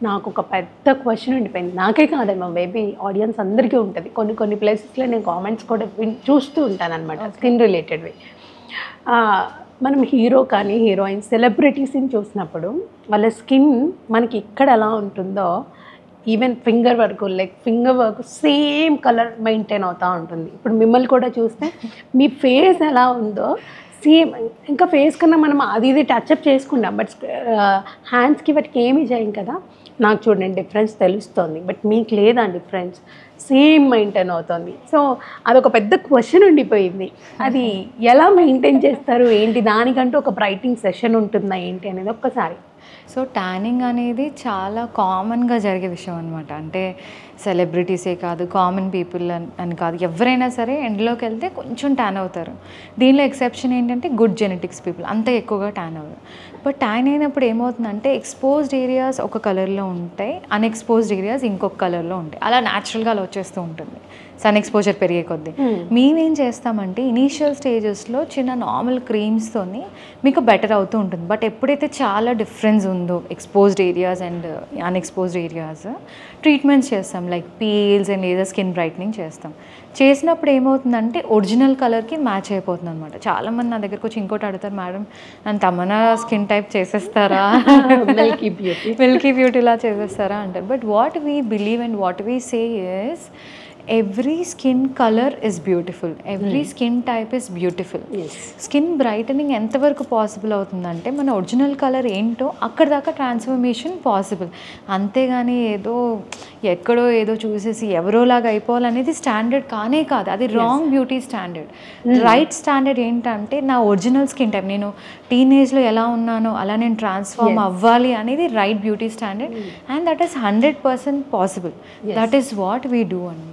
నాకు ఒక పెద్ద క్వశ్చన్ ఉండిపోయింది. నాకే కాదమ్మా, మేబీ ఆడియన్స్ అందరికీ ఉంటుంది. కొన్ని ప్లేసెస్లో నేను కామెంట్స్ కూడా చూస్తూ ఉంటానన్నమాట స్కిన్ రిలేటెడ్వి. మనం హీరో కానీ హీరోయిన్ సెలబ్రిటీస్ని చూసినప్పుడు వాళ్ళ స్కిన్ మనకి ఇక్కడ ఎలా ఉంటుందో ఈవెన్ ఫింగర్ వరకు, లైక్ ఫింగర్ వరకు సేమ్ కలర్ మెయింటైన్ అవుతూ ఉంటుంది. ఇప్పుడు మిమ్మల్ని కూడా చూస్తే మీ ఫేస్ ఎలా ఉందో సేమ్, ఇంకా ఫేస్ కన్నా మనం అది ఇది టచ్అప్ చేసుకుంటాం, బట్ హ్యాండ్స్కి వాటికి ఏమీ చేయం కదా. నాకు చూడండి డిఫరెన్స్ తెలుస్తుంది, బట్ మీకు లేదా డిఫరెన్స్, సేమ్ మెయింటైన్ అవుతుంది. సో అదొక పెద్ద క్వశ్చన్ ఉండిపోయింది. అది ఎలా మెయింటైన్ చేస్తారు ఏంటి, దానికంటూ ఒక బ్రైటింగ్ సెషన్ ఉంటుందా ఏంటి అనేది ఒక్కసారి. సో ట్యానింగ్ అనేది చాలా కామన్గా జరిగే విషయం అనమాట. అంటే సెలబ్రిటీసే కాదు, కామన్ పీపుల్ అని కాదు, ఎవరైనా సరే ఎండ్లోకి వెళ్తే కొంచెం ట్యాన్ అవుతారు. దీనిలో ఎక్సెప్షన్ ఏంటంటే గుడ్ జెనెటిక్స్ పీపుల్ అంత ఎక్కువగా ట్యాన్ అవ్వరు. బట్ ట్యాన్ అయినప్పుడు ఏమవుతుందంటే ఎక్స్పోజ్డ్ ఏరియాస్ ఒక కలర్లో ఉంటాయి, అన్ఎక్స్పోజ్డ్ ఏరియాస్ ఇంకొక కలర్లో ఉంటాయి. అలా న్యాచురల్గా అలా వచ్చేస్తూ ఉంటుంది సన్ ఎక్స్పోజర్ పెరిగే కొద్దీ. మేమేం చేస్తామంటే ఇనీషియల్ స్టేజెస్లో చిన్న నార్మల్ క్రీమ్స్తోని మీకు బెటర్ అవుతూ ఉంటుంది. బట్ ఎప్పుడైతే చాలా డిఫరెన్స్ ఉందో exposed areas and unexposed areas, treatments చేస్తాం. లైక్ పీల్స్ అండ్ లేదా స్కిన్ బ్రైట్నింగ్ చేస్తాం. చేసినప్పుడు ఏమవుతుందంటే ఒరిజినల్ కలర్కి మ్యాచ్ అయిపోతుంది అనమాట. చాలామంది నా దగ్గరకు వచ్చి ఇంకోటి అడుగుతారు, మేడం నన్ను తమన్నా స్కిన్ టైప్ చేసేస్తారా, మిల్కీ బ్యూటీలా చేసేస్తారా అంటారు. But what we believe and what we say is every skin color is beautiful, every skin type is beautiful. Skin brightening ఎంతవరకు పాసిబుల్ అవుతుందంటే మన ఒరిజినల్ కలర్ ఏంటో అక్కడ దాకా ట్రాన్స్ఫర్మేషన్ పాసిబుల్. అంతేగాని ఏదో ఎక్కడో ఏదో చూసేసి ఎవరోలాగా అయిపోవాలనేది స్టాండర్డ్ కానే కాదు. అది wrong beauty standard. Right standard ఏంటంటే నా ఒరిజినల్ స్కిన్ టైప్, నేను టీనేజ్లో ఎలా ఉన్నానో అలా నేను ట్రాన్స్ఫార్మ్ అవ్వాలి అనేది right beauty standard. And that is 100% possible. That is what we do అని.